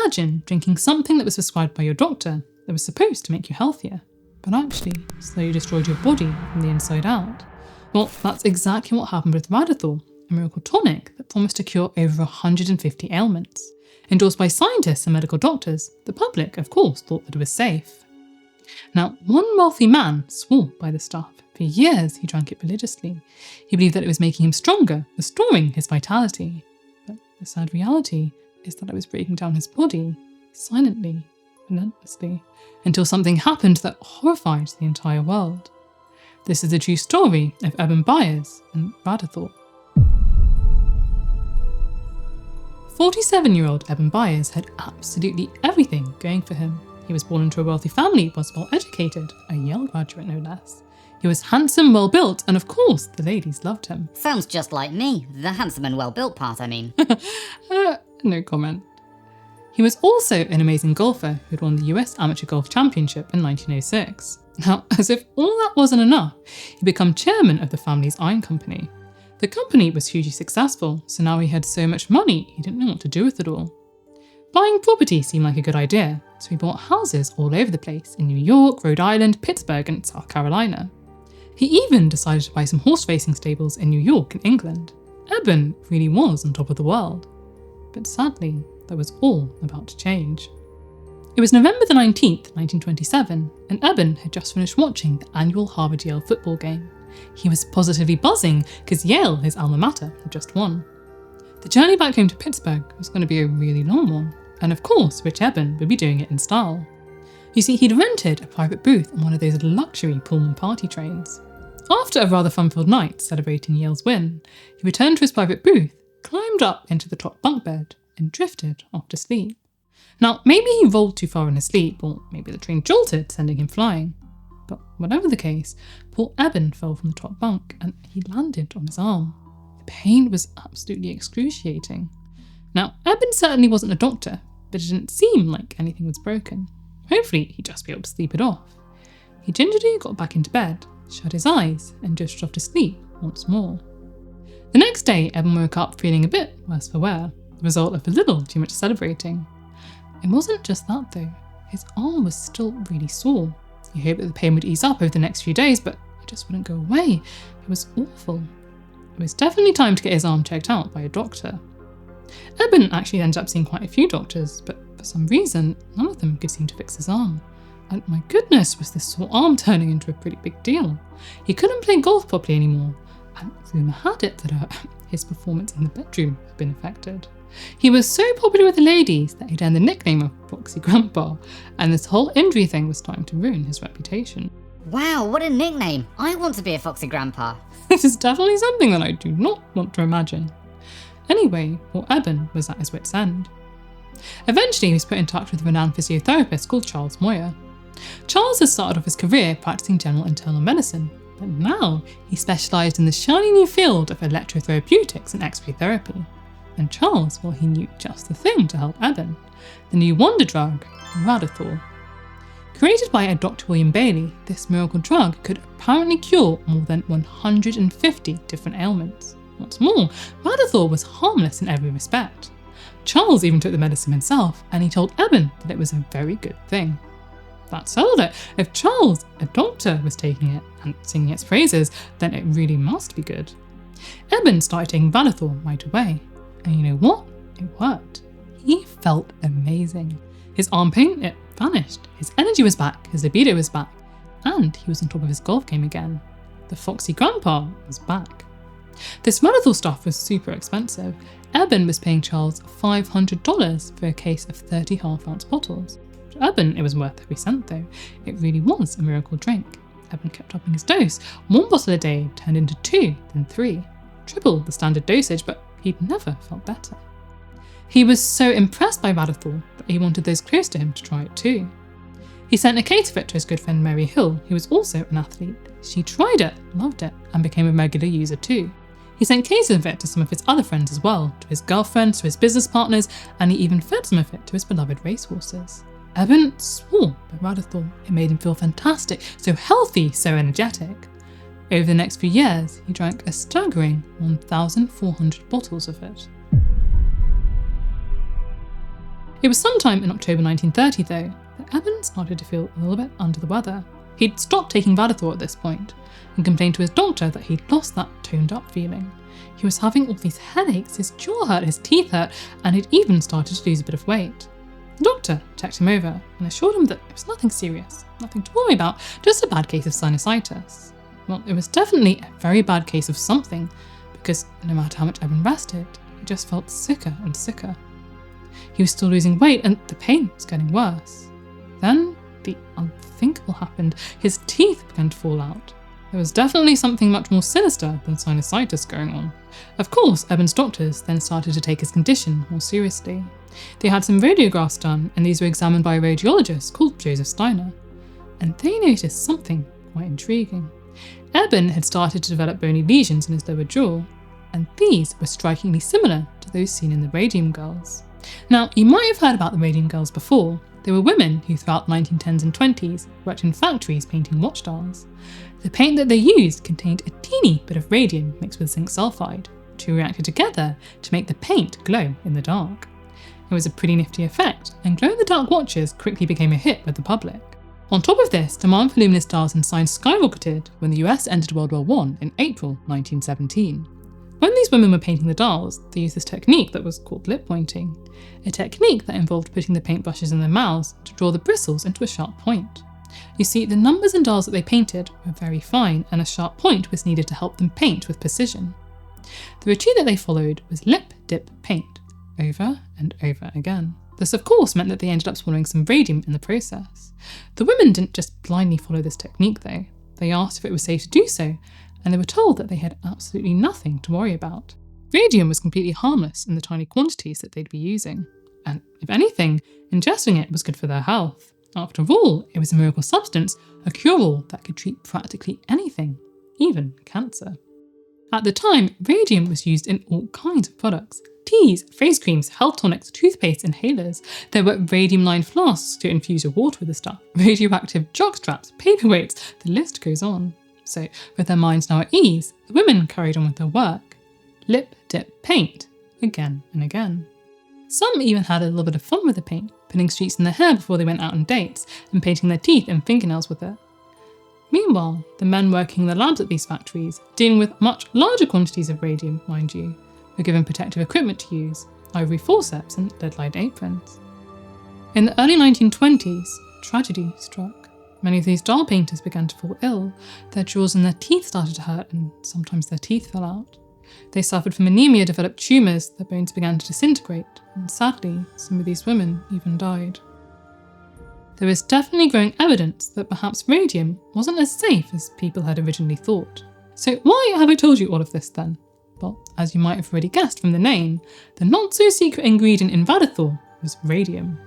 imagine drinking something that was prescribed by your doctor that was supposed to make you healthier, but actually slowly destroyed your body from the inside out? Well, that's exactly what happened with Radithor, a miracle tonic that promised to cure over 150 ailments. Endorsed by scientists and medical doctors, the public, of course, thought that it was safe. Now, one wealthy man swore by the stuff. For years, he drank it religiously. He believed that it was making him stronger, restoring his vitality. But the sad reality is that it was breaking down his body, silently, relentlessly, until something happened that horrified the entire world. This is the true story of Eben Byers and Radithor. 47-year-old Eben Byers had absolutely everything going for him. He was born into a wealthy family, was well educated, a Yale graduate no less. He was handsome, well built, and of course, the ladies loved him. Sounds just like me, the handsome and well built part, I mean. No comment. He was also an amazing golfer who had won the US Amateur Golf Championship in 1906. Now, as if all that wasn't enough, he'd become chairman of the family's iron company. The company was hugely successful, so now he had so much money he didn't know what to do with it all. Buying property seemed like a good idea, so he bought houses all over the place in New York, Rhode Island, Pittsburgh and South Carolina. He even decided to buy some horse racing stables in New York and England. Eben really was on top of the world. But sadly, that was all about to change. It was November the 19th, 1927, and Eben had just finished watching the annual Harvard-Yale football game. He was positively buzzing because Yale, his alma mater, had just won. The journey back home to Pittsburgh was going to be a really long one, and of course, rich Eben would be doing it in style. You see, he'd rented a private booth on one of those luxury Pullman party trains. After a rather fun-filled night celebrating Yale's win, he returned to his private booth, climbed up into the top bunk bed, and drifted off to sleep. Now, maybe he rolled too far in his sleep, or maybe the train jolted, sending him flying. But whatever the case, poor Eben fell from the top bunk and he landed on his arm. The pain was absolutely excruciating. Now, Eben certainly wasn't a doctor, but it didn't seem like anything was broken. Hopefully, he'd just be able to sleep it off. He gingerly got back into bed, shut his eyes, and drifted off to sleep once more. The next day, Eben woke up feeling a bit worse for wear, the result of a little too much celebrating. It wasn't just that though, his arm was still really sore. He hoped that the pain would ease up over the next few days, but it just wouldn't go away. It was awful. It was definitely time to get his arm checked out by a doctor. Eben actually ended up seeing quite a few doctors, but for some reason, none of them could seem to fix his arm. And my goodness, was this sore arm turning into a pretty big deal. He couldn't play golf properly anymore, and rumour had it that his performance in the bedroom had been affected. He was so popular with the ladies that he'd earned the nickname of Foxy Grandpa, and this whole injury thing was starting to ruin his reputation. Wow, what a nickname! I want to be a Foxy Grandpa. This is definitely something that I do not want to imagine. Anyway, poor Eben was at his wit's end. Eventually, he was put in touch with a renowned physiotherapist called Charles Moyer. Charles had started off his career practicing general internal medicine, but now he specialised in the shiny new field of electrotherapeutics and X-ray therapy. And Charles, well, he knew just the thing to help Eben, the new wonder drug, Radithor. Created by a Dr. William Bailey, this miracle drug could apparently cure more than 150 different ailments. What's more, Radithor was harmless in every respect. Charles even took the medicine himself, and he told Eben that it was a very good thing. That settled it. If Charles, a doctor, was taking it and singing its praises, then it really must be good. Eben started taking Radithor right away. And you know what? It worked. He felt amazing. His arm pain, it vanished. His energy was back, his libido was back, and he was on top of his golf game again. The Foxy Grandpa was back. This Radithor stuff was super expensive. Eben was paying Charles $500 for a case of 30 half-ounce bottles. To Eben, it was worth every cent though. It really was a miracle drink. Eben kept upping his dose. One bottle a day turned into 2, then 3. Triple the standard dosage, but he'd never felt better. He was so impressed by Radithor that he wanted those close to him to try it too. He sent a case of it to his good friend Mary Hill, who was also an athlete. She tried it, loved it, and became a regular user too. He sent cases of it to some of his other friends as well, to his girlfriends, to his business partners, and he even fed some of it to his beloved racehorses. Eben swore by Radithor. It made him feel fantastic, so healthy, so energetic. Over the next few years, he drank a staggering 1,400 bottles of it. It was sometime in October 1930, though, that Eben started to feel a little bit under the weather. He'd stopped taking Radithor at this point and complained to his doctor that he'd lost that toned-up feeling. He was having all these headaches, his jaw hurt, his teeth hurt, and he'd even started to lose a bit of weight. The doctor checked him over and assured him that it was nothing serious, nothing to worry about, just a bad case of sinusitis. Well, it was definitely a very bad case of something, because no matter how much Eben rested, he just felt sicker and sicker. He was still losing weight and the pain was getting worse. Then the unthinkable happened. His teeth began to fall out. There was definitely something much more sinister than sinusitis going on. Of course, Eben's doctors then started to take his condition more seriously. They had some radiographs done, and these were examined by a radiologist called Joseph Steiner. And they noticed something quite intriguing. Eben had started to develop bony lesions in his lower jaw, and these were strikingly similar to those seen in the Radium girls. Now, you might have heard about the Radium girls before. They were women who throughout the 1910s and 20s worked in factories painting watchdials. The paint that they used contained a teeny bit of radium mixed with zinc sulfide, which reacted together to make the paint glow in the dark. It was a pretty nifty effect, and glow-in-the-dark watches quickly became a hit with the public. On top of this, demand for luminous stars and signs skyrocketed when the US entered World War I in April 1917. When these women were painting the dials, they used this technique that was called lip pointing, a technique that involved putting the paintbrushes in their mouths to draw the bristles into a sharp point. You see, the numbers and dials that they painted were very fine, and a sharp point was needed to help them paint with precision. The routine that they followed was lip dip paint, over and over again. This of course meant that they ended up swallowing some radium in the process. The women didn't just blindly follow this technique though. They asked if it was safe to do so, and they were told that they had absolutely nothing to worry about. Radium was completely harmless in the tiny quantities that they'd be using, and if anything, ingesting it was good for their health. After all, it was a miracle substance, a cure-all that could treat practically anything, even cancer. At the time, radium was used in all kinds of products. Teas, face creams, health tonics, toothpaste, inhalers. There were radium-lined flasks to infuse your water with the stuff, radioactive jockstraps, paperweights, the list goes on. So, with their minds now at ease, the women carried on with their work. Lip dip paint, again and again. Some even had a little bit of fun with the paint, putting streaks in their hair before they went out on dates, and painting their teeth and fingernails with it. Meanwhile, the men working in the labs at these factories, dealing with much larger quantities of radium, mind you, were given protective equipment to use, ivory forceps and lead-lined aprons. In the early 1920s, tragedy struck. Many of these dial painters began to fall ill. Their jaws and their teeth started to hurt, and sometimes their teeth fell out. They suffered from anemia, developed tumours, their bones began to disintegrate, and sadly, some of these women even died. There was definitely growing evidence that perhaps radium wasn't as safe as people had originally thought. So why have I told you all of this then? Well, as you might have already guessed from the name, the not-so-secret ingredient in Radithor was radium.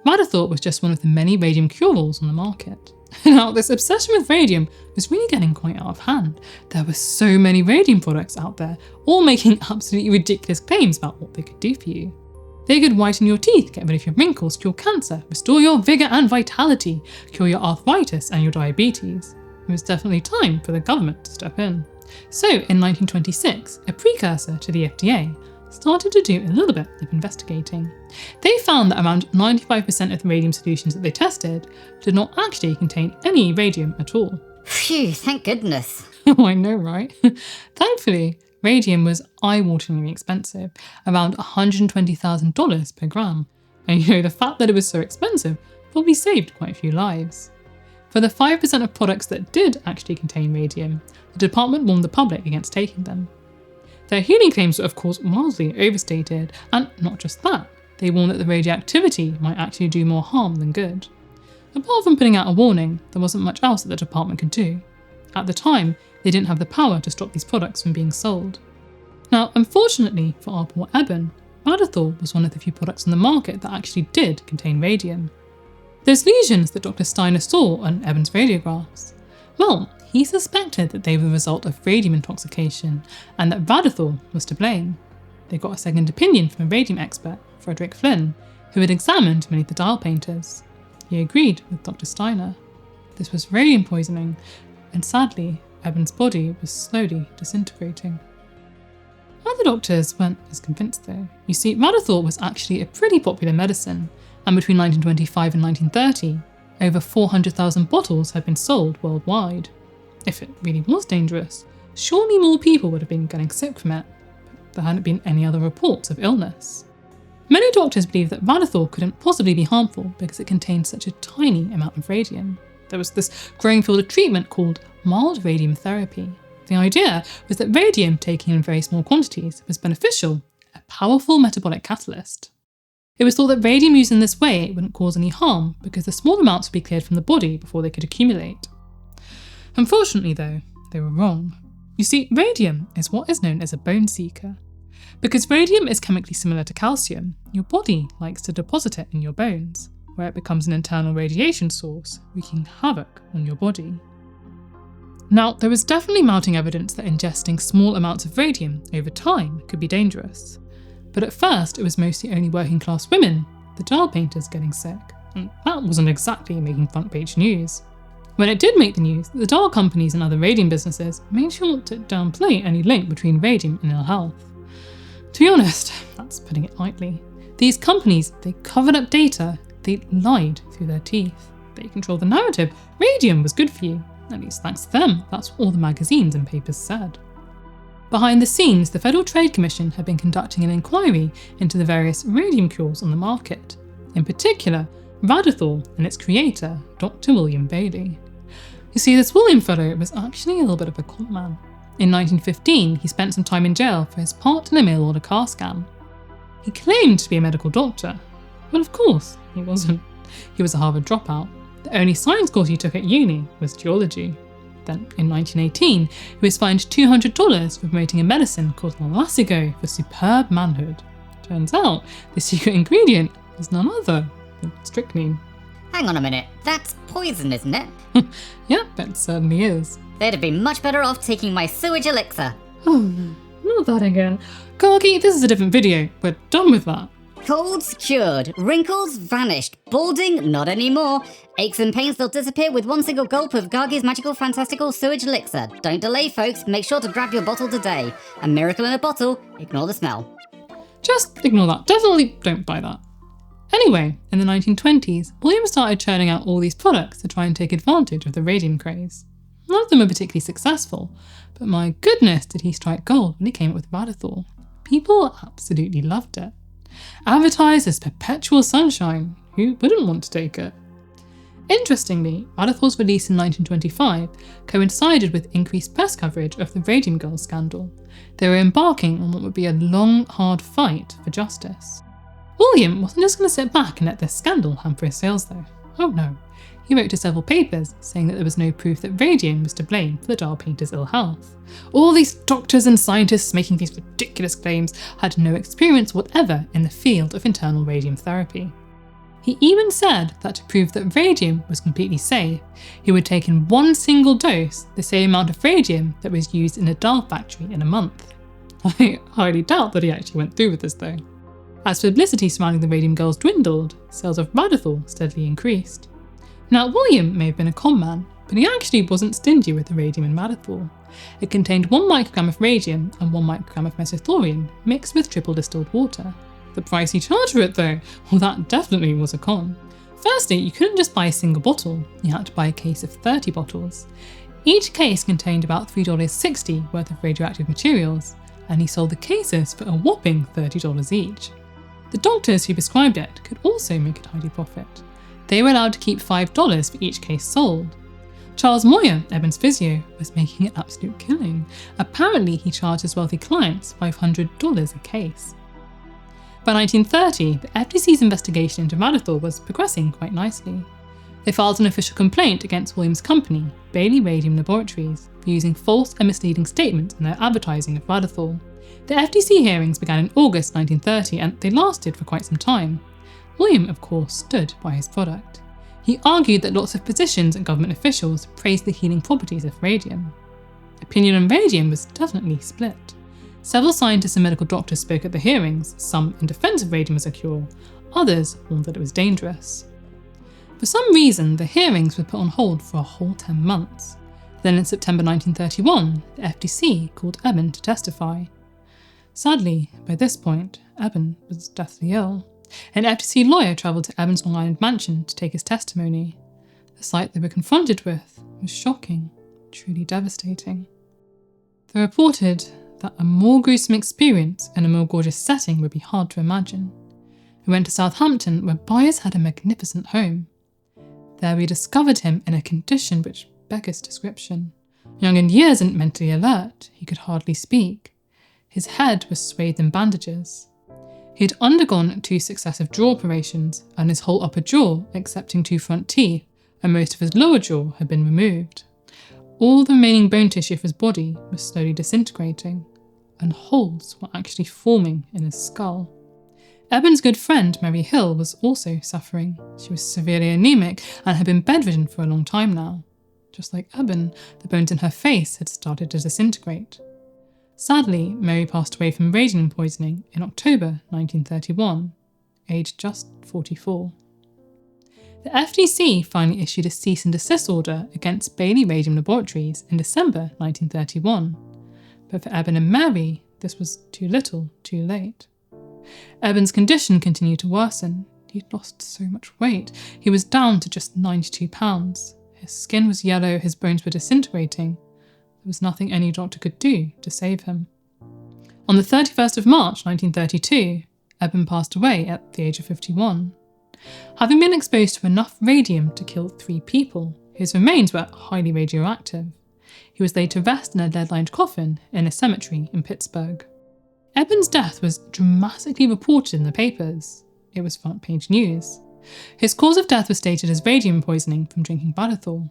Radithor was just one of the many radium cure-alls on the market. Now, this obsession with radium was really getting quite out of hand. There were so many radium products out there, all making absolutely ridiculous claims about what they could do for you. They could whiten your teeth, get rid of your wrinkles, cure cancer, restore your vigour and vitality, cure your arthritis and your diabetes. It was definitely time for the government to step in. So, in 1926, a precursor to the FDA started to do a little bit of investigating. They found that around 95% of the radium solutions that they tested did not actually contain any radium at all. Phew, thank goodness. Oh, I know, right? Thankfully, radium was eye-wateringly expensive, around $120,000 per gram. And the fact that it was so expensive probably saved quite a few lives. For the 5% of products that did actually contain radium, the department warned the public against taking them. Their healing claims were of course wildly overstated, and not just that, they warned that the radioactivity might actually do more harm than good. Apart from putting out a warning, there wasn't much else that the department could do. At the time, they didn't have the power to stop these products from being sold. Now, unfortunately for our poor Eben, Radithor was one of the few products on the market that actually did contain radium. Those lesions that Dr. Steiner saw on Eben's radiographs, well, he suspected that they were the result of radium intoxication and that Radithor was to blame. They got a second opinion from a radium expert, Frederick Flynn, who had examined many of the dial painters. He agreed with Dr. Steiner. This was radium poisoning, and sadly, Eben's body was slowly disintegrating. Other doctors weren't as convinced though. You see, Radithor was actually a pretty popular medicine, and between 1925 and 1930, over 400,000 bottles had been sold worldwide. If it really was dangerous, surely more people would have been getting sick from it, but there hadn't been any other reports of illness. Many doctors believed that Radithor couldn't possibly be harmful because it contained such a tiny amount of radium. There was this growing field of treatment called mild radium therapy. The idea was that radium taken in very small quantities was beneficial, a powerful metabolic catalyst. It was thought that radium used in this way wouldn't cause any harm because the small amounts would be cleared from the body before they could accumulate. Unfortunately though, they were wrong. You see, radium is what is known as a bone seeker. Because radium is chemically similar to calcium, your body likes to deposit it in your bones, where it becomes an internal radiation source, wreaking havoc on your body. Now, there was definitely mounting evidence that ingesting small amounts of radium over time could be dangerous. But at first, it was mostly only working class women, the dial painters, getting sick. And that wasn't exactly making front page news. When it did make the news, the dial companies and other radium businesses made sure to downplay any link between radium and ill health. To be honest, that's putting it lightly. These companies, they covered up data, they lied through their teeth. They controlled the narrative. Radium was good for you. At least thanks to them, that's what all the magazines and papers said. Behind the scenes, the Federal Trade Commission had been conducting an inquiry into the various radium cures on the market. In particular, Radithor and its creator, Dr. William Bailey. You see, this William fellow was actually a little bit of a con man. In 1915, he spent some time in jail for his part in a mail order car scam. He claimed to be a medical doctor. Well, of course, he wasn't. He was a Harvard dropout. The only science course he took at uni was geology. Then, in 1918, he was fined $200 for promoting a medicine called Lasigo for superb manhood. Turns out, the secret ingredient was none other than strychnine. Hang on a minute, that's poison, isn't it? Yep, it certainly is. They'd have been much better off taking my sewage elixir. Oh no, not that again. Corgi, this is a different video. We're done with that. Colds cured, wrinkles vanished, balding not anymore. Aches and pains they'll disappear with one single gulp of Gargi's magical fantastical sewage elixir. Don't delay, folks, make sure to grab your bottle today. A miracle in a bottle, ignore the smell. Just ignore that, definitely don't buy that. Anyway, in the 1920s, William started churning out all these products to try and take advantage of the radium craze. None of them were particularly successful, but my goodness did he strike gold when he came up with Radithor. People absolutely loved it. Advertised as perpetual sunshine, who wouldn't want to take it? Interestingly, Radithor's release in 1925 coincided with increased press coverage of the Radium Girls scandal. They were embarking on what would be a long, hard fight for justice. William wasn't just going to sit back and let this scandal hamper his sales though. Oh no. He wrote to several papers saying that there was no proof that radium was to blame for the dial painter's ill health. All these doctors and scientists making these ridiculous claims had no experience whatever in the field of internal radium therapy. He even said that to prove that radium was completely safe, he would take in one single dose the same amount of radium that was used in a dial factory in a month. I highly doubt that he actually went through with this though. As publicity surrounding the Radium Girls dwindled, sales of Radithor steadily increased. Now, William may have been a con man, but he actually wasn't stingy with the radium in Radithor. It contained 1 microgram of radium and 1 microgram of mesothorium mixed with triple distilled water. The price he charged for it though, well that definitely was a con. Firstly, you couldn't just buy a single bottle, you had to buy a case of 30 bottles. Each case contained about $3.60 worth of radioactive materials, and he sold the cases for a whopping $30 each. The doctors who prescribed it could also make a tidy profit. They were allowed to keep $5 for each case sold. Charles Moyer, Eben's physio, was making an absolute killing. Apparently he charged his wealthy clients $500 a case. By 1930, the FTC's investigation into Radithor was progressing quite nicely. They filed an official complaint against William's company, Bailey Radium Laboratories, for using false and misleading statements in their advertising of Radithor. The FTC hearings began in August 1930 and they lasted for quite some time. William, of course, stood by his product. He argued that lots of physicians and government officials praised the healing properties of radium. Opinion on radium was definitely split. Several scientists and medical doctors spoke at the hearings, some in defense of radium as a cure, others warned that it was dangerous. For some reason, the hearings were put on hold for a whole 10 months. Then in September 1931, the FTC called Eben to testify. Sadly, by this point, Eben was deathly ill. An FTC lawyer travelled to Eben's Long Island mansion to take his testimony. The sight they were confronted with was shocking, truly devastating. They reported that a more gruesome experience in a more gorgeous setting would be hard to imagine. We went to Southampton, where Byers had a magnificent home. There we discovered him in a condition which beggars description. Young in years and mentally alert, he could hardly speak. His head was swathed in bandages. He had undergone 2 successive jaw operations, and his whole upper jaw, excepting 2 front teeth, and most of his lower jaw had been removed. All the remaining bone tissue of his body was slowly disintegrating, and holes were actually forming in his skull. Eben's good friend, Mary Hill, was also suffering. She was severely anemic and had been bedridden for a long time now. Just like Eben, the bones in her face had started to disintegrate. Sadly, Mary passed away from radium poisoning in October 1931, aged just 44. The FTC finally issued a cease and desist order against Bailey Radium Laboratories in December 1931, but for Eben and Mary, this was too little, too late. Eben's condition continued to worsen. He'd lost so much weight. He was down to just 92 pounds. His skin was yellow, his bones were disintegrating. There was nothing any doctor could do to save him. On the 31st of March 1932, Eben passed away at the age of 51. Having been exposed to enough radium to kill 3 people, his remains were highly radioactive. He was laid to rest in a lead-lined coffin in a cemetery in Pittsburgh. Eben's death was dramatically reported in the papers. It was front-page news. His cause of death was stated as radium poisoning from drinking Radithor.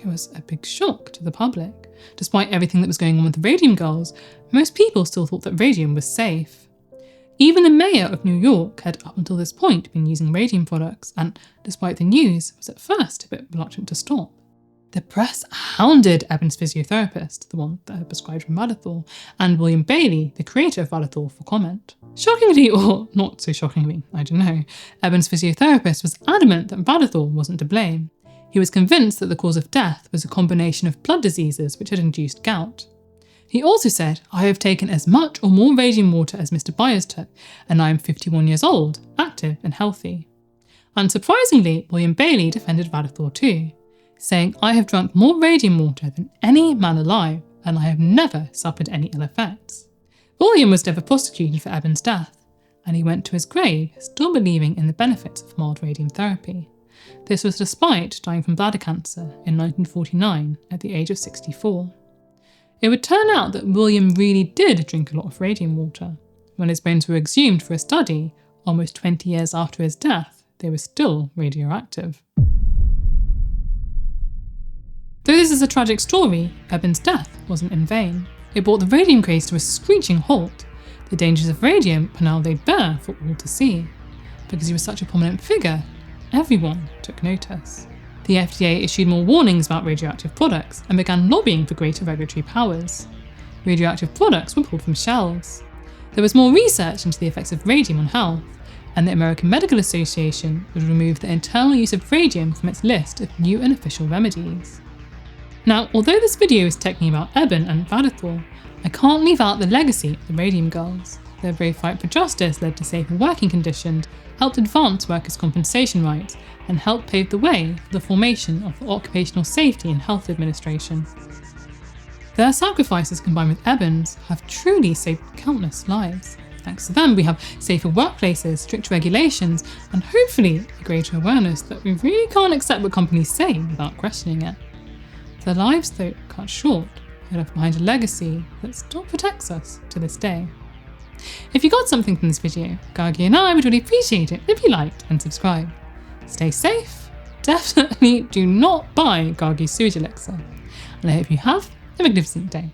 It was a big shock to the public. Despite everything that was going on with the Radium Girls, most people still thought that radium was safe. Even the mayor of New York had up until this point been using radium products and, despite the news, was at first a bit reluctant to stop. The press hounded Eben's physiotherapist, the one that had prescribed him Radithor, and William Bailey, the creator of Radithor, for comment. Shockingly, or not so shockingly, I don't know, Eben's physiotherapist was adamant that Radithor wasn't to blame. He was convinced that the cause of death was a combination of blood diseases which had induced gout. He also said, "I have taken as much or more radium water as Mr. Byers took, and I am 51 years old, active and healthy." Unsurprisingly, William Bailey defended Radithor too, saying, "I have drunk more radium water than any man alive, and I have never suffered any ill effects." William was never prosecuted for Eben's death, and he went to his grave still believing in the benefits of mild radium therapy. This was despite dying from bladder cancer in 1949 at the age of 64. It would turn out that William really did drink a lot of radium water. When his bones were exhumed for a study, almost 20 years after his death, they were still radioactive. Though this is a tragic story, Eben's death wasn't in vain. It brought the radium craze to a screeching halt. The dangers of radium were now laid bare for all to see. Because he was such a prominent figure, everyone took notice. The FDA issued more warnings about radioactive products and began lobbying for greater regulatory powers. Radioactive products were pulled from shelves. There was more research into the effects of radium on health, and the American Medical Association would remove the internal use of radium from its list of new and official remedies. Now, although this video is technically about Eben and Radithor, I can't leave out the legacy of the Radium Girls. Their brave fight for justice led to safer working conditions, helped advance workers' compensation rights, and helped pave the way for the formation of the Occupational Safety and Health Administration. Their sacrifices combined with Eben's have truly saved countless lives. Thanks to them, we have safer workplaces, stricter regulations, and hopefully a greater awareness that we really can't accept what companies say without questioning it. Their lives, though cut short, they left behind a legacy that still protects us to this day. If you got something from this video, Gargi and I would really appreciate it if you liked and subscribed. Stay safe, definitely do not buy Gargi's sewage elixir, and I hope you have a magnificent day.